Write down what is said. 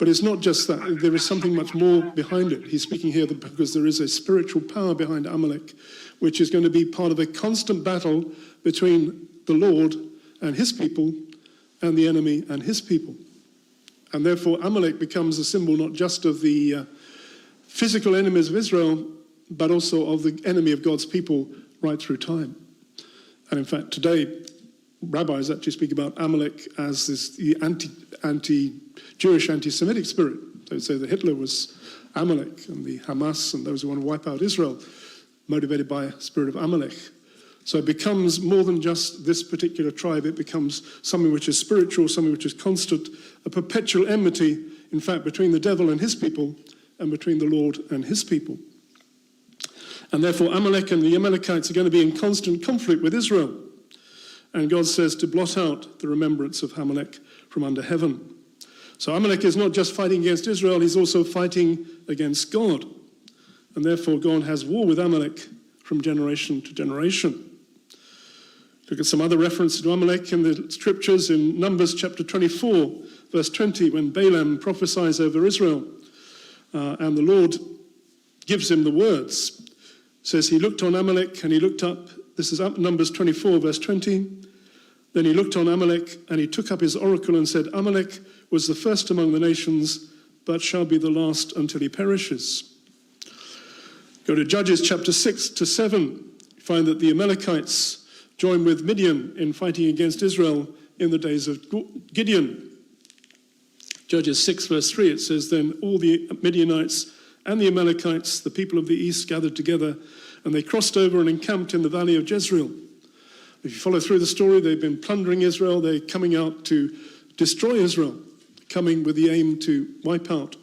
But it's not just that. There is something much more behind it. He's speaking here because there is a spiritual power behind Amalek, which is going to be part of a constant battle between the Lord and his people and the enemy and his people. And therefore Amalek becomes a symbol not just of the physical enemies of Israel, but also of the enemy of God's people right through time. And in fact, today, rabbis actually speak about Amalek as the anti-Jewish, anti-Semitic spirit. They say that Hitler was Amalek, and the Hamas and those who want to wipe out Israel, motivated by a spirit of Amalek. So it becomes more than just this particular tribe. It becomes something which is spiritual, something which is constant, a perpetual enmity, in fact, between the devil and his people and between the Lord and his people. And therefore Amalek and the Amalekites are going to be in constant conflict with Israel. And God says to blot out the remembrance of Amalek from under heaven. So Amalek is not just fighting against Israel, he's also fighting against God. And therefore God has war with Amalek from generation to generation. Look at some other references to Amalek in the scriptures in Numbers chapter 24, verse 20, when Balaam prophesies over Israel. And the Lord gives him the words. It says he looked on Amalek and he looked up. This is Numbers 24, verse 20. Then he looked on Amalek and he took up his oracle and said, Amalek was the first among the nations, but shall be the last until he perishes. Go to Judges chapter 6 to 7. You find that the Amalekites join with Midian in fighting against Israel in the days of Gideon. Judges 6 verse 3, it says, then all the Midianites and the Amalekites, the people of the east, gathered together, and they crossed over and encamped in the valley of Jezreel. If you follow through the story, they've been plundering Israel. They're coming out to destroy Israel, coming with the aim to wipe out